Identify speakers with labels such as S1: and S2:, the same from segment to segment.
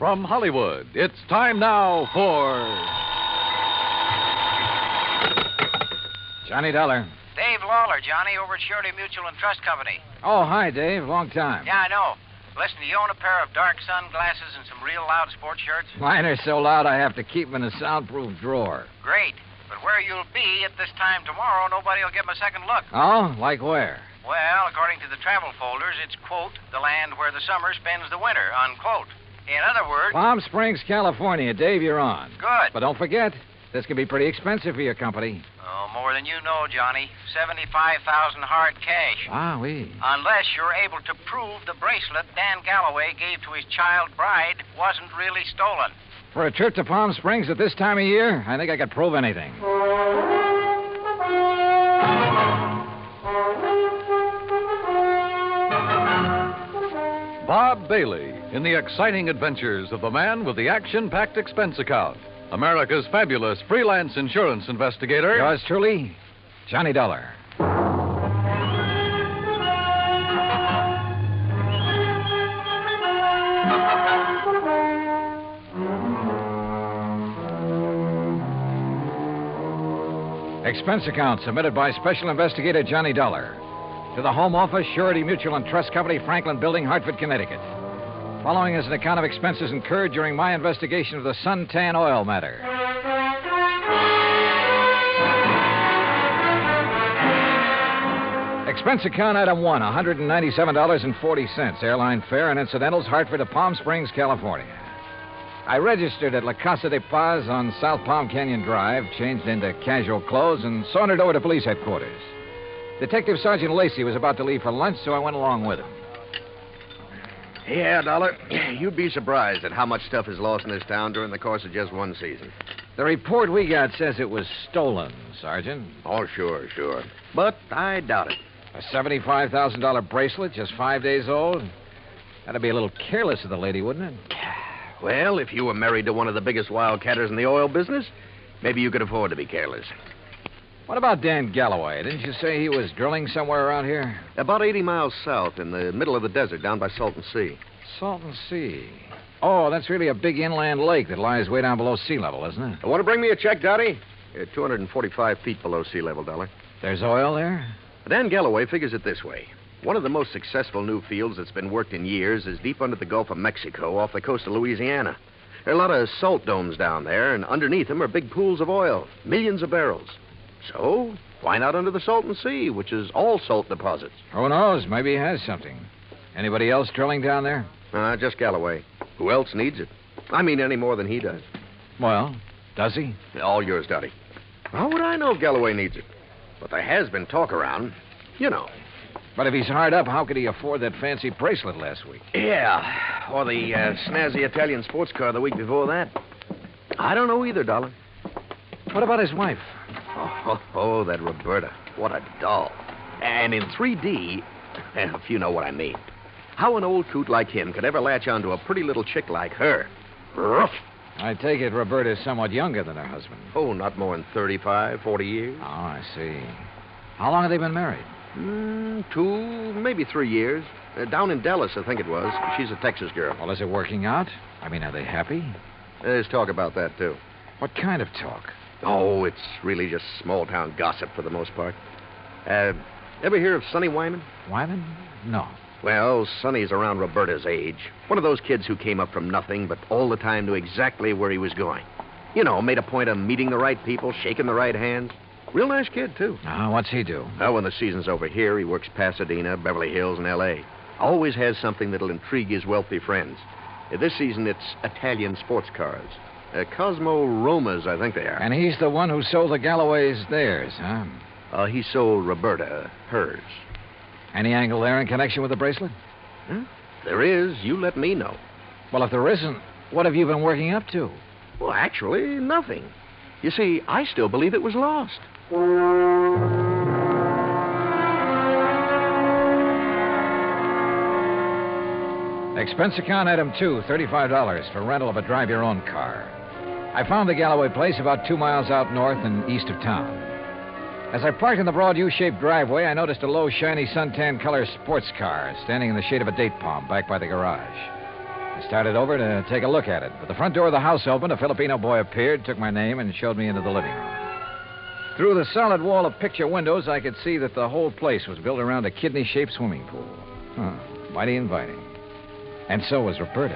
S1: From Hollywood, it's time now for...
S2: Johnny Dollar.
S3: Dave Lawler, Johnny, over at Surety Mutual and Trust Company.
S2: Oh, hi, Dave. Long time.
S3: Yeah, I know. Listen, do you own a pair of dark sunglasses and some real loud sports shirts?
S2: Mine are so loud I have to keep them in a soundproof drawer.
S3: Great. But where you'll be at this time tomorrow, nobody will give 'em a second look.
S2: Oh? Like where?
S3: Well, according to the travel folders, it's, quote, the land where the summer spends the winter, unquote. In other words...
S2: Palm Springs, California. Dave, you're on.
S3: Good.
S2: But don't forget, this can be pretty expensive for your company.
S3: Oh, more than you know, Johnny. $75,000 hard cash.
S2: Ah, oui.
S3: Unless you're able to prove the bracelet Dan Galloway gave to his child bride wasn't really stolen.
S2: For a trip to Palm Springs at this time of year, I think I could prove anything.
S1: Bob Bailey in the exciting adventures of the man with the action-packed expense account. America's fabulous freelance insurance investigator.
S2: Yours truly, Johnny Dollar. Expense account submitted by Special Investigator Johnny Dollar to the Home Office, Surety Mutual and Trust Company, Franklin Building, Hartford, Connecticut. Following is an account of expenses incurred during my investigation of the Suntan oil matter. Expense account item 1, $197.40. Airline fare and incidentals, Hartford to Palm Springs, California. I registered at La Casa de Paz on South Palm Canyon Drive, changed into casual clothes, and sauntered over to police headquarters. Detective Sergeant Lacey was about to leave for lunch, so I went along with him.
S4: Yeah, Dollar. You'd be surprised at how much stuff is lost in this town during the course of just one season.
S2: The report we got says it was stolen, Sergeant.
S4: Oh, sure. But I doubt it.
S2: A $75,000 bracelet, just 5 days old? That'd be a little careless of the lady, wouldn't it?
S4: Well, if you were married to one of the biggest wildcatters in the oil business, maybe you could afford to be careless.
S2: What about Dan Galloway? Didn't you say he was drilling somewhere around here?
S4: About 80 miles south, in the middle of the desert, down by Salton Sea.
S2: Salton Sea. Oh, that's really a big inland lake that lies way down below sea level, isn't it?
S4: Want to bring me a check, Dottie? 245 feet below sea level, Dollar.
S2: There's oil there?
S4: Dan Galloway figures it this way. One of the most successful new fields that's been worked in years is deep under the Gulf of Mexico off the coast of Louisiana. There are a lot of salt domes down there, and underneath them are big pools of oil, millions of barrels. So, why not under the Salton Sea, which is all salt deposits?
S2: Who knows? Maybe he has something. Anybody else drilling down there?
S4: Just Galloway. Who else needs it? I mean, any more than he does.
S2: Well, does he?
S4: All yours, Dottie. How would I know if Galloway needs it? But there has been talk around. You know.
S2: But if he's hard up, how could he afford that fancy bracelet last week?
S4: Yeah, or the snazzy Italian sports car the week before that. I don't know either, Dollar.
S2: What about his wife?
S4: Oh, that Roberta. What a doll. And in 3D, if you know what I mean. How an old coot like him could ever latch onto a pretty little chick like her? Ruff.
S2: I take it Roberta's somewhat younger than her husband.
S4: Oh, not more than 35, 40 years.
S2: Oh, I see. How long have they been married?
S4: 2, maybe 3 years. Down in Dallas, I think it was. She's a Texas girl.
S2: Well, is it working out? I mean, are they happy?
S4: There's talk about that, too.
S2: What kind of talk?
S4: Oh, it's really just small-town gossip for the most part. Ever hear of Sonny Wyman?
S2: Wyman? No.
S4: Well, Sonny's around Roberta's age. One of those kids who came up from nothing, but all the time knew exactly where he was going. You know, made a point of meeting the right people, shaking the right hands. Real nice kid, too.
S2: What's he do?
S4: Well, when the season's over here, he works Pasadena, Beverly Hills, and L.A. Always has something that'll intrigue his wealthy friends. This season, it's Italian sports cars. Cosmo Romas, I think they are.
S2: And he's the one who sold the Galloways theirs, huh?
S4: He sold Roberta hers.
S2: Any angle there in connection with the bracelet?
S4: There is. You let me know.
S2: Well, if there isn't, what have you been working up to?
S4: Well, actually, nothing. You see, I still believe it was lost.
S2: Expense account item 2, $35 for rental of a drive-your-own car. I found the Galloway place about 2 miles out north and east of town. As I parked in the broad U-shaped driveway, I noticed a low, shiny suntan color sports car standing in the shade of a date palm back by the garage. I started over to take a look at it, but the front door of the house opened. A Filipino boy appeared, took my name, and showed me into the living room. Through the solid wall of picture windows, I could see that the whole place was built around a kidney-shaped swimming pool. Mighty inviting. And so was Roberta,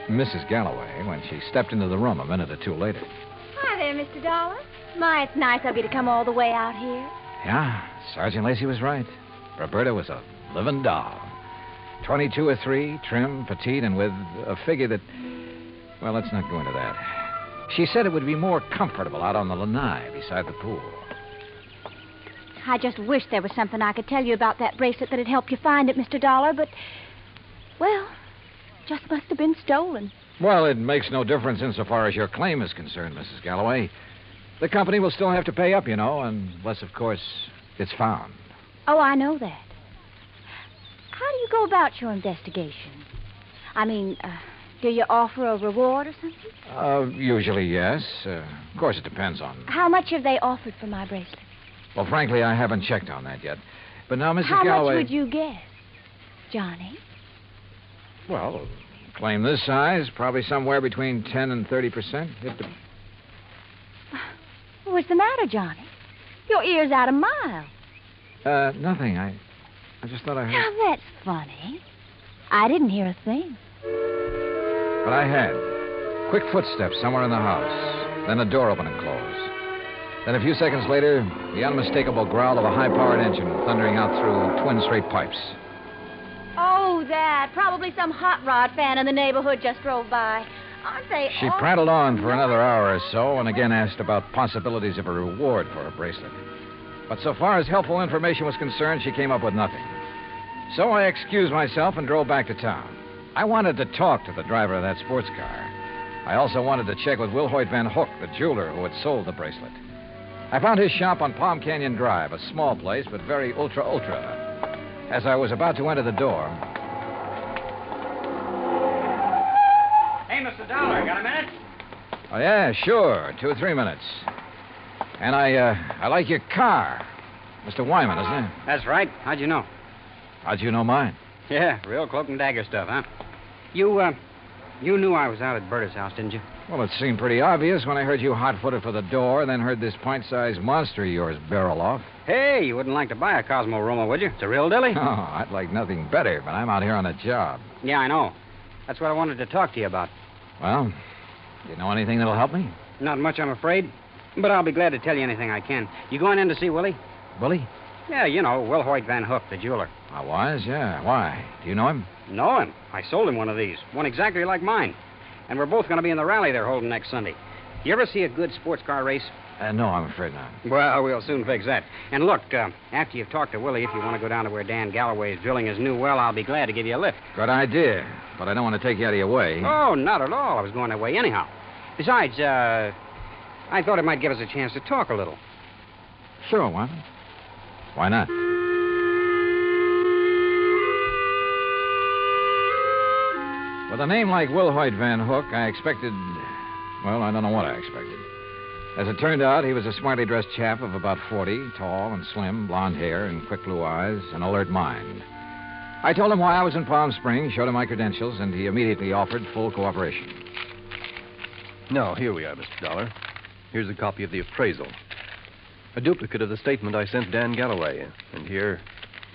S2: Mrs. Galloway, when she stepped into the room a minute or two later.
S5: Hi there, Mr. Dollar. My, it's nice of you to come all the way out here.
S2: Yeah, Sergeant Lacey was right. Roberta was a living doll. 22 or 3, trim, petite, and with a figure that... Well, let's not go into that. She said it would be more comfortable out on the lanai beside the pool.
S5: I just wish there was something I could tell you about that bracelet that'd help you find it, Mr. Dollar, but... Well, just must have been stolen.
S2: Well, it makes no difference insofar as your claim is concerned, Mrs. Galloway. The company will still have to pay up, you know, unless, of course, it's found.
S5: Oh, I know that. How do you go about your investigation? I mean, do you offer a reward or something?
S2: Usually, yes. Of course, it depends on...
S5: How much have they offered for my bracelet?
S2: Well, frankly, I haven't checked on that yet. But now, Mrs.
S5: How
S2: Galloway...
S5: much would you guess, Johnny?
S2: Well, claim this size, probably somewhere between 10 and 30%.
S5: What's the matter, Johnny? Your ear's out a mile.
S2: Nothing. I just thought I heard...
S5: Now, that's funny. I didn't hear a thing.
S2: But I had. Quick footsteps somewhere in the house. Then a door opened and closed. Then a few seconds later, the unmistakable growl of a high-powered engine thundering out through twin straight pipes.
S5: Oh, that. Probably some hot rod fan in the neighborhood just drove by. Aren't they
S2: She prattled on for another hour or so and again asked about possibilities of a reward for a bracelet. But so far as helpful information was concerned, she came up with nothing. So I excused myself and drove back to town. I wanted to talk to the driver of that sports car. I also wanted to check with Wilhoit Van Hook, the jeweler who had sold the bracelet. I found his shop on Palm Canyon Drive, a small place, but very ultra. As I was about to enter the door...
S6: Hey, Mr. Dollar, got a minute?
S2: Oh, yeah, sure. 2 or 3 minutes. And I like your car. Mr. Wyman, isn't it?
S6: That's right. How'd you know?
S2: How'd you know mine?
S6: Yeah, real cloak and dagger stuff, huh? You knew I was out at Berta's house, didn't you?
S2: Well, it seemed pretty obvious when I heard you hot-footed for the door, then heard this pint-sized monster of yours barrel off.
S6: Hey, you wouldn't like to buy a Cosmo Roma, would you? It's a real dilly.
S2: Oh, I'd like nothing better, but I'm out here on a job.
S6: Yeah, I know. That's what I wanted to talk to you about.
S2: Well, do you know anything that'll help me?
S6: Not much, I'm afraid. But I'll be glad to tell you anything I can. You going in to see Willie?
S2: Willie?
S6: Yeah, you know, Wilhoit Van Hook, the jeweler.
S2: I was, yeah. Why? Do you know him?
S6: Know him. I sold him one of these. One exactly like mine. And we're both going to be in the rally they're holding next Sunday. You ever see a good sports car race?
S2: No, I'm afraid not.
S6: Well, we'll soon fix that. And look, after you've talked to Willie, if you want to go down to where Dan Galloway is drilling his new well, I'll be glad to give you a lift.
S2: Good idea. But I don't want to take you out of your way.
S6: Oh, not at all. I was going that way anyhow. Besides, I thought it might give us a chance to talk a little.
S2: Sure, Wyman. Why not? With a name like Wilhoit Van Hook, I expected... Well, I don't know what I expected. As it turned out, he was a smartly dressed chap of about 40, tall and slim, blonde hair and quick blue eyes, an alert mind. I told him why I was in Palm Springs, showed him my credentials, and he immediately offered full cooperation.
S7: Now, here we are, Mr. Dollar. Here's a copy of the appraisal. A duplicate of the statement I sent Dan Galloway. And here,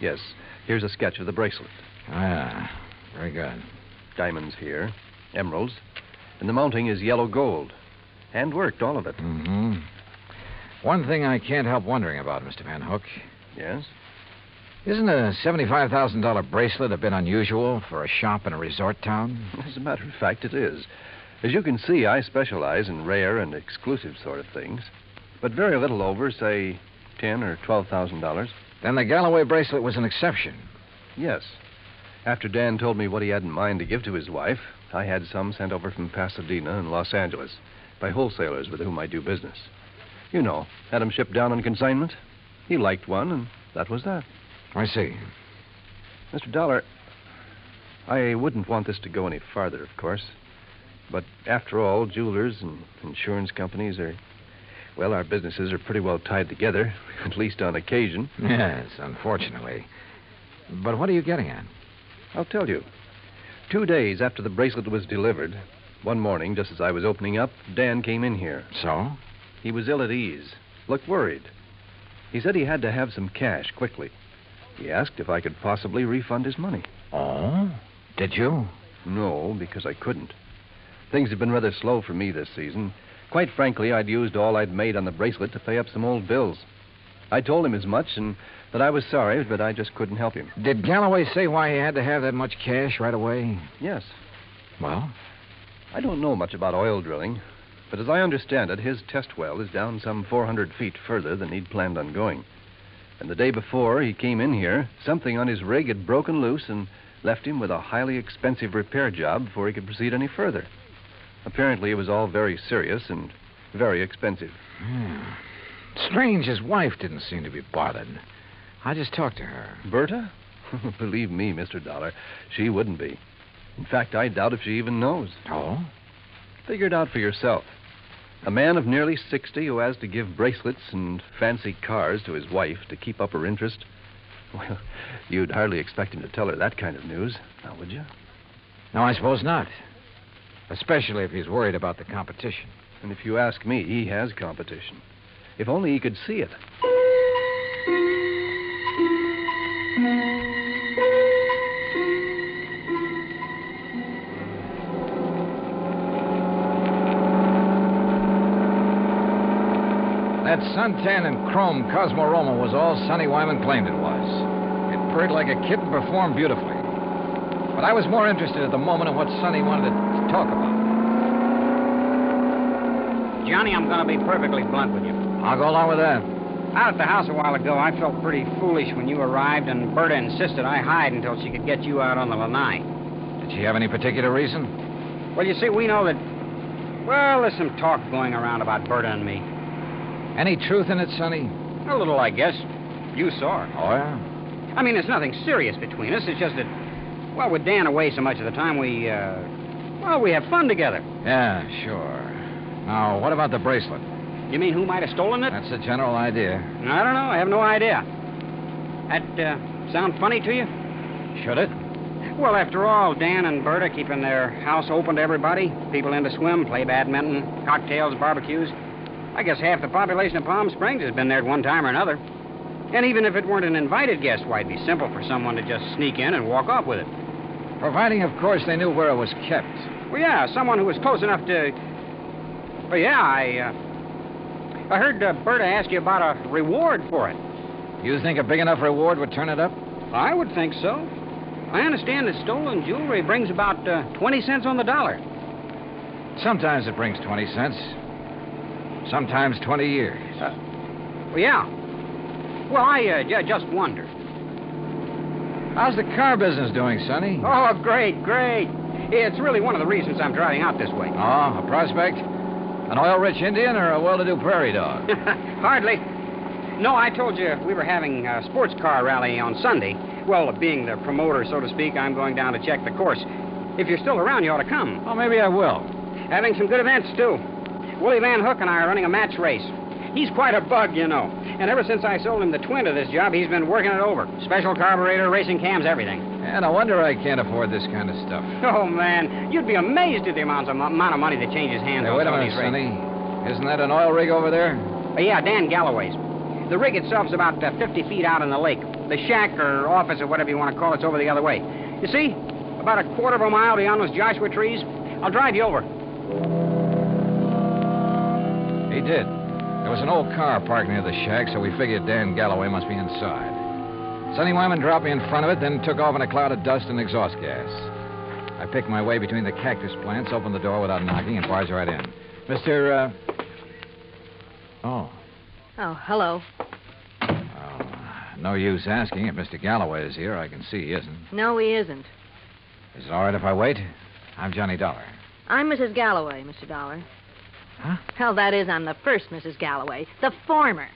S7: yes, here's a sketch of the bracelet.
S2: Ah, very good.
S7: Diamonds here, emeralds, and the mounting is yellow gold. Hand-worked, all of it.
S2: Mm-hmm. One thing I can't help wondering about, Mr. Van Hook.
S7: Yes?
S2: Isn't a $75,000 bracelet a bit unusual for a shop in a resort town?
S7: As a matter of fact, it is. As you can see, I specialize in rare and exclusive sort of things. But very little over, say, $10,000 or $12,000.
S2: Then the Galloway bracelet was an exception.
S7: Yes. After Dan told me what he had in mind to give to his wife, I had some sent over from Pasadena and Los Angeles by wholesalers with whom I do business. You know, had them shipped down on consignment. He liked one, and that was that.
S2: I see.
S7: Mr. Dollar, I wouldn't want this to go any farther, of course. But after all, jewelers and insurance companies are... Well, our businesses are pretty well tied together, at least on occasion.
S2: Yes, unfortunately. But what are you getting at?
S7: I'll tell you. 2 days after the bracelet was delivered, one morning, just as I was opening up, Dan came in here.
S2: So?
S7: He was ill at ease, looked worried. He said he had to have some cash quickly. He asked if I could possibly refund his money.
S2: Oh? Did you?
S7: No, because I couldn't. Things have been rather slow for me this season. Quite frankly, I'd used all I'd made on the bracelet to pay up some old bills. I told him as much and that I was sorry, but I just couldn't help him.
S2: Did Galloway say why he had to have that much cash right away?
S7: Yes.
S2: Well?
S7: I don't know much about oil drilling, but as I understand it, his test well is down some 400 feet further than he'd planned on going. And the day before he came in here, something on his rig had broken loose and left him with a highly expensive repair job before he could proceed any further. Apparently, it was all very serious and very expensive.
S2: Strange, his wife didn't seem to be bothered. I just talked to her.
S7: Berta? Believe me, Mr. Dollar, she wouldn't be. In fact, I doubt if she even knows.
S2: Oh?
S7: Figure it out for yourself. A man of nearly 60 who has to give bracelets and fancy cars to his wife to keep up her interest. Well, you'd hardly expect him to tell her that kind of news, now would you?
S2: No, I suppose not. Especially if he's worried about the competition.
S7: And if you ask me, he has competition. If only he could see it.
S2: That suntan and chrome Cosmorama was all Sonny Wyman claimed it was. It purred like a kitten, performed beautifully. But I was more interested at the moment in what Sonny wanted to talk about.
S6: Johnny, I'm going to be perfectly blunt with you.
S2: I'll go along with that.
S6: Out at the house a while ago, I felt pretty foolish when you arrived, and Berta insisted I hide until she could get you out on the lanai.
S2: Did she have any particular reason?
S6: Well, you see, we know that... Well, there's some talk going around about Berta and me.
S2: Any truth in it, Sonny?
S6: A little, I guess. You saw her.
S2: Oh, yeah?
S6: I mean, there's nothing serious between us. It's just that, well, with Dan away so much of the time, we have fun together.
S2: Yeah, sure. Now, what about the bracelet?
S6: You mean who might have stolen it?
S2: That's the general idea.
S6: I don't know. I have no idea. That sound funny to you?
S2: Should it?
S6: Well, after all, Dan and Berta keeping their house open to everybody. People in to swim, play badminton, cocktails, barbecues. I guess half the population of Palm Springs has been there at one time or another. And even if it weren't an invited guest, why, it'd be simple for someone to just sneak in and walk off with it.
S2: Providing, of course, they knew where it was kept.
S6: Well, yeah, someone who was close enough to... Well, yeah, I heard Berta ask you about a reward for it.
S2: You think a big enough reward would turn it up?
S6: I would think so. I understand that stolen jewelry brings about 20 cents on the dollar.
S2: Sometimes it brings 20 cents. Sometimes 20 years.
S6: Well, yeah. Well, I just wondered.
S2: How's the car business doing, Sonny?
S6: Oh, great. It's really one of the reasons I'm driving out this way.
S2: Oh, a prospect? An oil-rich Indian or a well-to-do prairie dog?
S6: Hardly. No, I told you we were having a sports car rally on Sunday. Well, being the promoter, so to speak, I'm going down to check the course. If you're still around, you ought to come.
S2: Oh, maybe I will.
S6: Having some good events, too. Willie Van Hook and I are running a match race. He's quite a bug, you know. And ever since I sold him the twin to this job, he's been working it over. Special carburetor, racing cams, everything.
S2: And no wonder I can't afford this kind of stuff.
S6: Oh, man. You'd be amazed at the amount of money that changes hands on
S2: wait a
S6: some of
S2: minute,
S6: these races.
S2: Sonny. Isn't that an oil rig over there?
S6: Yeah, Dan Galloway's. The rig itself's about 50 feet out in the lake. The shack or office or whatever you want to call it's over the other way. You see? About a quarter of a mile beyond those Joshua trees. I'll drive you over.
S2: He did. There was an old car parked near the shack, so we figured Dan Galloway must be inside. Sonny Wyman dropped me in front of it, then took off in a cloud of dust and exhaust gas. I picked my way between the cactus plants, opened the door without knocking, and barged right in. Mr. Oh,
S8: hello.
S2: No use asking. If Mr. Galloway is here, I can see he isn't.
S8: No, he isn't.
S2: Is it all right if I wait? I'm Johnny Dollar.
S8: I'm Mrs. Galloway, Mr. Dollar.
S2: Huh?
S8: Hell, that is, I'm the first Mrs. Galloway. The former.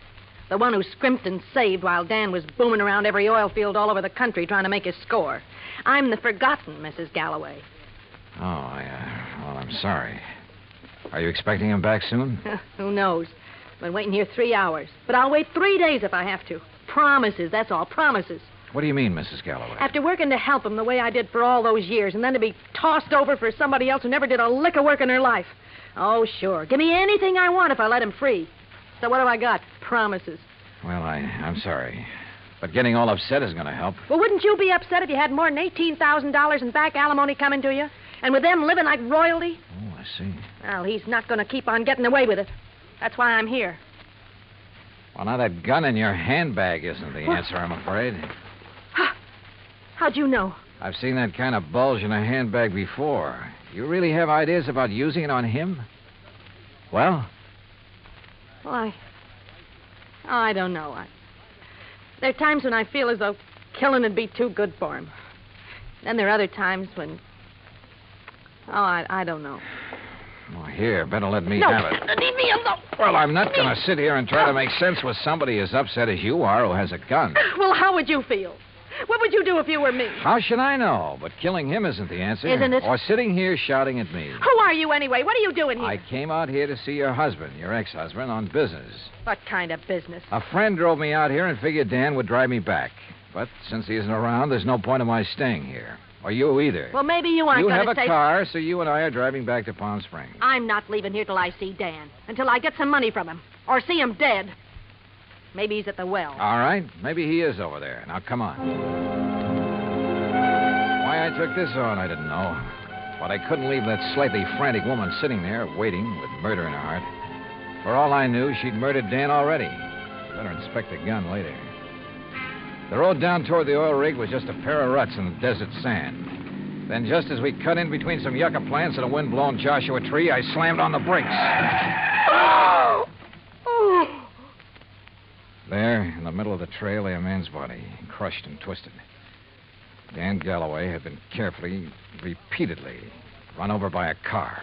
S8: The one who scrimped and saved while Dan was booming around every oil field all over the country trying to make his score. I'm the forgotten Mrs. Galloway.
S2: Oh, well, I'm sorry. Are you expecting him back soon?
S8: Who knows? Been waiting here 3 hours. But I'll wait 3 days if I have to. Promises, that's all, promises.
S2: What do you mean, Mrs. Galloway?
S8: After working to help him the way I did for all those years, and then to be tossed over for somebody else who never did a lick of work in her life. Oh, sure. Give me anything I want if I let him free. So what do I got? Promises.
S2: Well, I'm sorry. But getting all upset is going to help.
S8: Well, wouldn't you be upset if you had more than $18,000 in back alimony coming to you? And with them living like royalty?
S2: Oh, I see.
S8: Well, he's not going to keep on getting away with it. That's why I'm here.
S2: Well, now that gun in your handbag isn't the answer, I'm afraid.
S8: How'd you know?
S2: I've seen that kind of bulge in a handbag before. You really have ideas about using it on him? Well?
S8: Well, I don't know. There are times when I feel as though killing would be too good for him. Then there are other times when... Oh, I don't know.
S2: Well, here, better let me have it.
S8: Leave me alone.
S2: Well, I'm not going to sit here and try to make sense with somebody as upset as you are who has a gun.
S8: Well, how would you feel? What would you do if you were me?
S2: How should I know? But killing him isn't the answer.
S8: Isn't it?
S2: Or sitting here shouting at me.
S8: Who are you anyway? What are you doing here?
S2: I came out here to see your husband, your ex-husband, on business.
S8: What kind of business?
S2: A friend drove me out here and figured Dan would drive me back. But since he isn't around, there's no point in my staying here. Or you either.
S8: Well, maybe you aren't
S2: You
S8: going
S2: have
S8: to
S2: a car, so you and I are driving back to Palm Springs.
S8: I'm not leaving here till I see Dan. Until I get some money from him. Or see him dead. Maybe he's at the well.
S2: All right. Maybe he is over there. Now, come on. Why I took this on, I didn't know. But I couldn't leave that slightly frantic woman sitting there, waiting, with murder in her heart. For all I knew, she'd murdered Dan already. Better inspect the gun later. The road down toward the oil rig was just a pair of ruts in the desert sand. Then, just as we cut in between some yucca plants and a wind-blown Joshua tree, I slammed on the brakes. There, in the middle of the trail, lay a man's body, crushed and twisted. Dan Galloway had been carefully, repeatedly, run over by a car.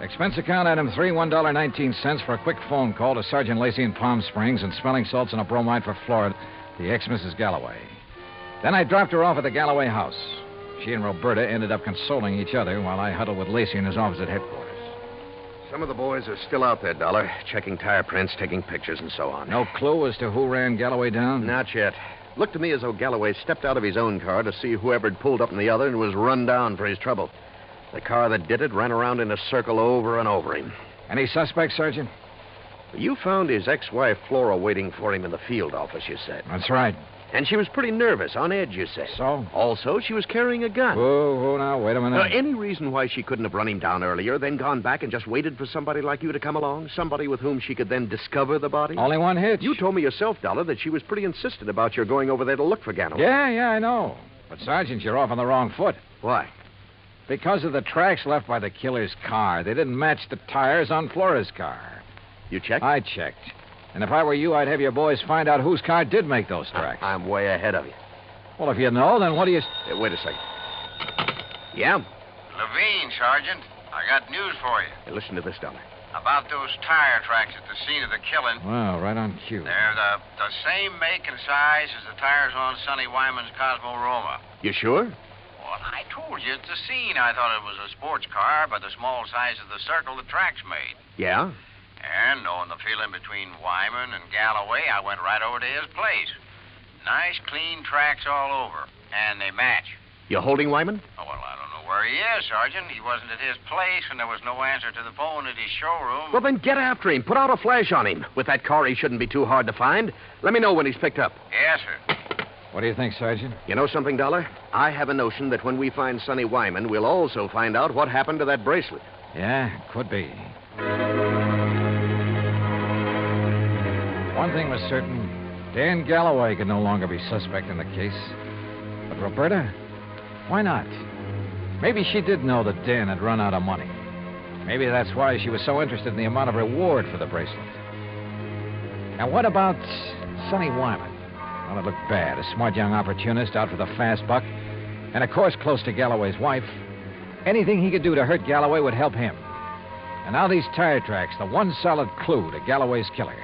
S2: Expense account item 3, $1.19 for a quick phone call to Sergeant Lacey in Palm Springs and smelling salts and a bromide for Florida, the ex-Mrs. Galloway. Then I dropped her off at the Galloway house. She and Roberta ended up consoling each other while I huddled with Lacey in his office at headquarters.
S4: Some of the boys are still out there, Dollar, checking tire prints, taking pictures, and so on.
S2: No clue as to who ran Galloway down?
S4: Not yet. Looked to me as though Galloway stepped out of his own car to see whoever had pulled up in the other and was run down for his trouble. The car that did it ran around in a circle over and over him.
S2: Any suspects, Sergeant?
S4: You found his ex-wife, Flora, waiting for him in the field office, you said.
S2: That's right.
S4: And she was pretty nervous, on edge, you said.
S2: So?
S4: Also, she was carrying a gun.
S2: Whoa, now, wait a minute.
S4: Any reason why she couldn't have run him down earlier, then gone back and just waited for somebody like you to come along? Somebody with whom she could then discover the body?
S2: Only one hitch.
S4: You told me yourself, Dollar, that she was pretty insistent about your going over there to look for Galloway.
S2: Yeah, I know. But, Sergeant, you're off on the wrong foot.
S4: Why?
S2: Because of the tracks left by the killer's car. They didn't match the tires on Flora's car.
S4: You checked?
S2: I checked. And if I were you, I'd have your boys find out whose car did make those tracks.
S4: I'm way ahead of you.
S2: Well, if you know, then what do you...
S4: Wait a second. Yeah?
S3: Levine, Sergeant. I got news for you.
S4: Hey, listen to this, Dollar.
S3: About those tire tracks at the scene of the killing.
S2: Well, right on cue.
S3: They're the same make and size as the tires on Sonny Wyman's Cosmo Roma.
S4: You sure?
S3: Well, I told you at the scene I thought it was a sports car by the small size of the circle the tracks made.
S4: Yeah?
S3: And knowing the feeling between Wyman and Galloway, I went right over to his place. Nice, clean tracks all over. And they match.
S4: You holding Wyman?
S3: Oh, well, I don't know where he is, Sergeant. He wasn't at his place, and there was no answer to the phone at his showroom.
S4: Well, then get after him. Put out a flash on him. With that car, he shouldn't be too hard to find. Let me know when he's picked up.
S3: Yes, sir.
S2: What do you think, Sergeant?
S4: You know something, Dollar? I have a notion that when we find Sonny Wyman, we'll also find out what happened to that bracelet.
S2: Yeah, could be. One thing was certain. Dan Galloway could no longer be suspect in the case. But Roberta? Why not? Maybe she did know that Dan had run out of money. Maybe that's why she was so interested in the amount of reward for the bracelet. Now, what about Sonny Wyman? Well, it looked bad. A smart young opportunist out for the fast buck. And, of course, close to Galloway's wife. Anything he could do to hurt Galloway would help him. And now these tire tracks, the one solid clue to Galloway's killer.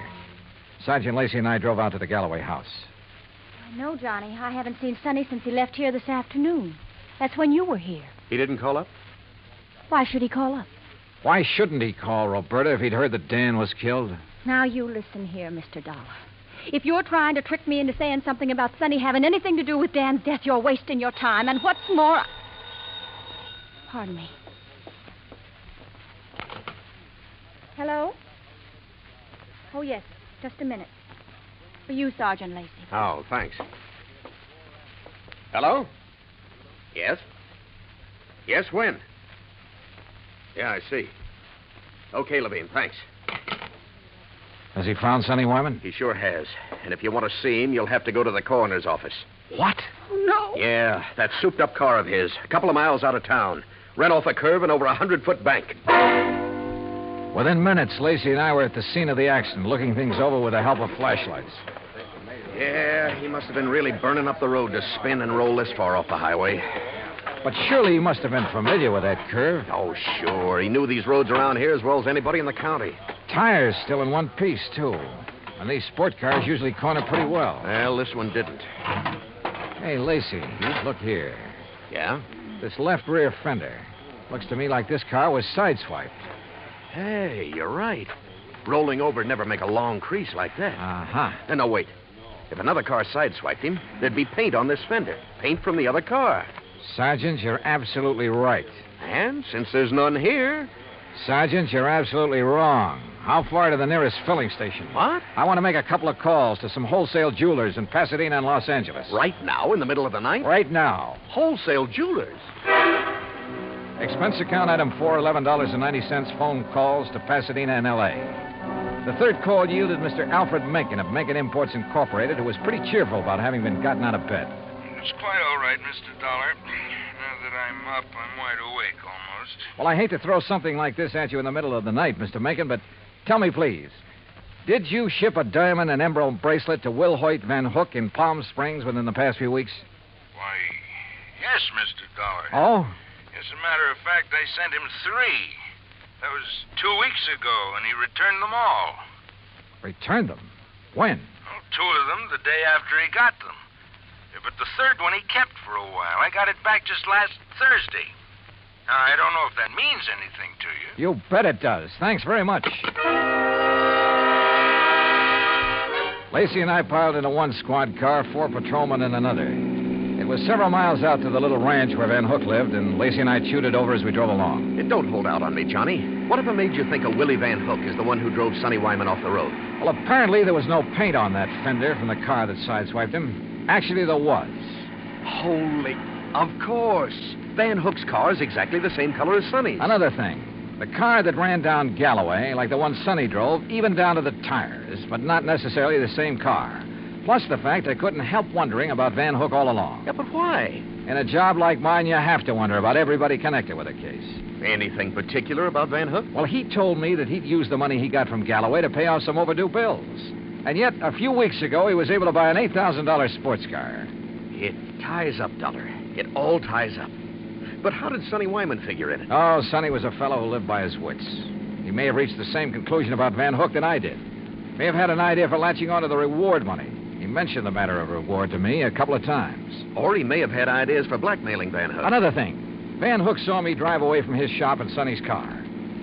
S2: Sergeant Lacey and I drove out to the Galloway house.
S5: No, Johnny. I haven't seen Sonny since he left here this afternoon. That's when you were here.
S4: He didn't call up?
S5: Why should he call up?
S2: Why shouldn't he call, Roberta, if he'd heard that Dan was killed?
S5: Now, you listen here, Mr. Dollar. If you're trying to trick me into saying something about Sonny having anything to do with Dan's death, you're wasting your time. And what's more... Pardon me. Hello? Oh, yes. Just a minute. For you, Sergeant Lacey.
S4: Oh, thanks. Hello? Yes? Yes, when? Yeah, I see. Okay, Levine, thanks.
S2: Has he found Sonny Wyman?
S4: He sure has. And if you want to see him, you'll have to go to the coroner's office.
S2: What?
S5: Oh, no.
S4: Yeah, that souped-up car of his, a couple of miles out of town. Ran off a curve and over a 100-foot bank.
S2: Within minutes, Lacey and I were at the scene of the accident, looking things over with the help of flashlights.
S4: Yeah, he must have been really burning up the road to spin and roll this far off the highway.
S2: But surely he must have been familiar with that curve.
S4: Oh, sure. He knew these roads around here as well as anybody in the county.
S2: Tires still in one piece, too. And these sport cars usually corner pretty well.
S4: Well, this one didn't.
S2: Hey, Lacey, look here.
S4: Yeah?
S2: This left rear fender. Looks to me like this car was sideswiped.
S4: Hey, you're right. Rolling over would never make a long crease like that.
S2: Uh-huh.
S4: No, wait. If another car sideswiped him, there'd be paint on this fender. Paint from the other car.
S2: Sergeant, you're absolutely right.
S4: And since there's none here...
S2: Sergeant, you're absolutely wrong. How far to the nearest filling station?
S4: What?
S2: I want to make a couple of calls to some wholesale jewelers in Pasadena and Los Angeles.
S4: Right now, in the middle of the night?
S2: Right now.
S4: Wholesale jewelers?
S2: Expense account item 4, $11.90, phone calls to Pasadena and L.A. The third call yielded Mr. Alfred Mencken of Mencken Imports Incorporated, who was pretty cheerful about having been gotten out of bed.
S9: It's quite all right, Mr. Dollar. Now that I'm up, I'm wide awake almost.
S2: Well, I hate to throw something like this at you in the middle of the night, Mr. Mencken, but tell me, please, did you ship a diamond and emerald bracelet to Will Hoyt Van Hook in Palm Springs within the past few weeks?
S9: Why, yes, Mr. Dollar.
S2: Oh?
S9: As a matter of fact, I sent him 3. That was 2 weeks ago, and he returned them all.
S2: Returned them? When?
S9: Well, 2 of them the day after he got them. But the third one he kept for a while. I got it back just last Thursday. Now, I don't know if that means anything to you.
S2: You bet it does. Thanks very much. Lacey and I piled into one squad car, 4 patrolmen in another. It was several miles out to the little ranch where Van Hook lived, and Lacey and I chewed it over as we drove along.
S4: Don't hold out on me, Johnny. Whatever made you think of Willie Van Hook is the one who drove Sonny Wyman off the road?
S2: Well, apparently there was no paint on that fender from the car that sideswiped him. Actually, there was.
S4: Holy... Of course. Van Hook's car is exactly the same color as Sonny's.
S2: Another thing. The car that ran down Galloway, like the one Sonny drove, even down to the tires, but not necessarily the same car. Plus the fact I couldn't help wondering about Van Hook all along.
S4: Yeah, but why?
S2: In a job like mine, you have to wonder about everybody connected with a case.
S4: Anything particular about Van Hook?
S2: Well, he told me that he'd used the money he got from Galloway to pay off some overdue bills. And yet, a few weeks ago, he was able to buy an $8,000 sports car.
S4: It ties up, Dollar. It all ties up. But how did Sonny Wyman figure in it?
S2: Oh, Sonny was a fellow who lived by his wits. He may have reached the same conclusion about Van Hook that I did. May have had an idea for latching onto the reward money. He mentioned the matter of reward to me a couple of times.
S4: Or he may have had ideas for blackmailing Van Hook.
S2: Another thing. Van Hook saw me drive away from his shop in Sonny's car.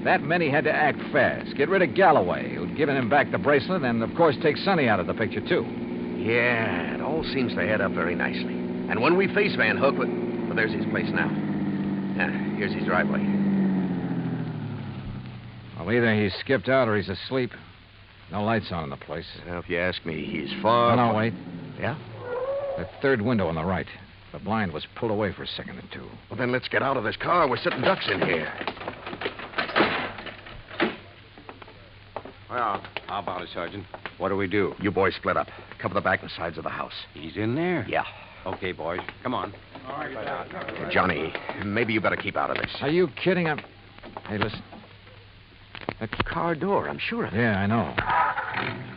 S2: That meant he had to act fast, get rid of Galloway, who'd given him back the bracelet, and, of course, take Sonny out of the picture, too.
S4: Yeah, it all seems to add up very nicely. And when we face Van Hook, well, there's his place now. Here's his driveway.
S2: Well, either he's skipped out or he's asleep. No lights on in the place.
S4: Well, if you ask me, he's far...
S2: No, wait.
S4: Yeah?
S2: That third window on the right. The blind was pulled away for a second or two.
S4: Well, then let's get out of this car. We're sitting ducks in here.
S10: Well, how about it, Sergeant? What do we do?
S4: You boys split up. Cover the back and sides of the house.
S10: He's in there?
S4: Yeah.
S10: Okay, boys. Come on.
S4: Johnny, maybe you better keep out of this.
S2: Are you kidding? Hey, listen.
S4: That car door, I'm sure of it.
S2: Yeah, I know.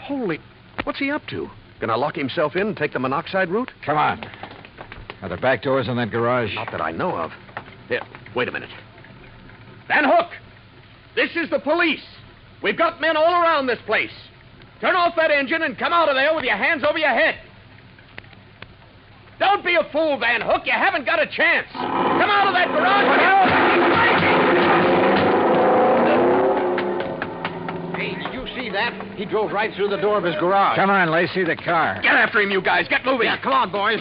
S4: Holy... What's he up to? Gonna lock himself in and take the monoxide route?
S2: Come on. Are there back doors in that garage?
S4: Not that I know of. Here, wait a minute. Van Hook! This is the police. We've got men all around this place. Turn off that engine and come out of there with your hands over your head. Don't be a fool, Van Hook. You haven't got a chance. Come out of that garage.
S10: that? He drove right through the door of his garage.
S2: Come on, Lacey, the car.
S4: Get after him, you guys. Get moving.
S10: Yeah, come on, boys.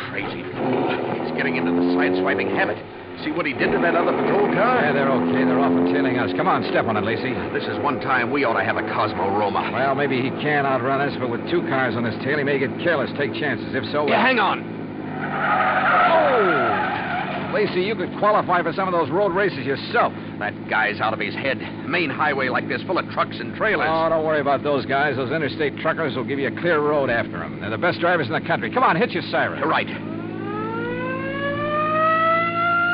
S4: Crazy fool. He's getting into the side-swiping habit. See what he did to that other patrol car?
S2: Yeah, they're okay. They're off and tailing us. Come on, step on it, Lacey.
S4: This is one time we ought to have a Cosmo Roma.
S2: Well, maybe he can outrun us, but with 2 cars on his tail, he may get careless, take chances. If so,
S4: Yeah, hang on.
S2: Oh! Lacey, you could qualify for some of those road races yourself.
S4: That guy's out of his head. Main highway like this, full of trucks and trailers.
S2: Oh, don't worry about those guys. Those interstate truckers will give you a clear road after them. They're the best drivers in the country. Come on, hit your siren.
S4: You're right.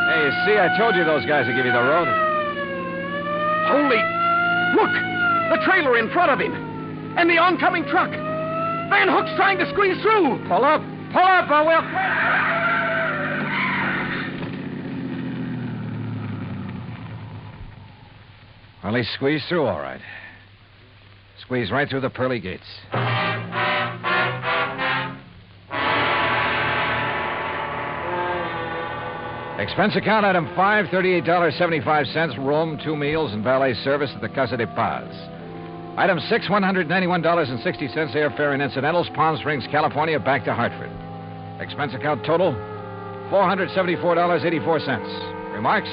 S2: Hey, you see, I told you those guys would give you the road.
S4: Holy... Look! The trailer in front of him. And the oncoming truck. Van Hook's trying to squeeze through.
S2: Pull up, or we'll... Well, he squeezed through all right. Squeezed right through the pearly gates. Expense account item 5, $38.75, room, 2 meals, and valet service at the Casa de Paz. Item 6, $191.60, airfare and incidentals, Palm Springs, California, back to Hartford. Expense account total, $474.84. Remarks?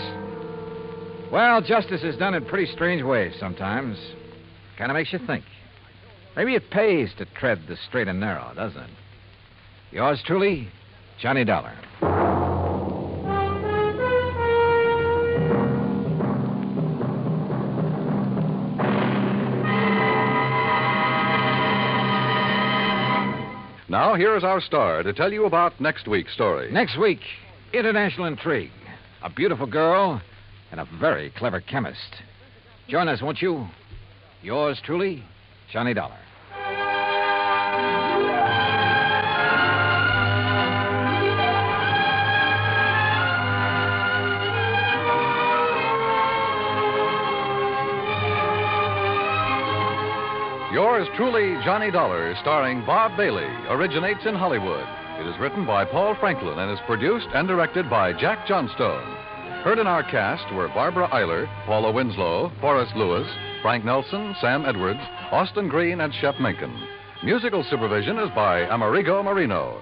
S2: Well, justice is done in pretty strange ways sometimes. Kind of makes you think. Maybe it pays to tread the straight and narrow, doesn't it? Yours truly, Johnny Dollar.
S1: Now, here is our star to tell you about next week's story.
S2: Next week, international intrigue. A beautiful girl and a very clever chemist. Join us, won't you? Yours truly, Johnny Dollar.
S1: Yours truly, Johnny Dollar, starring Bob Bailey, originates in Hollywood. It is written by Paul Franklin and is produced and directed by Jack Johnstone. Heard in our cast were Barbara Eiler, Paula Winslow, Forrest Lewis, Frank Nelson, Sam Edwards, Austin Green, and Shep Menken. Musical supervision is by Amerigo Marino.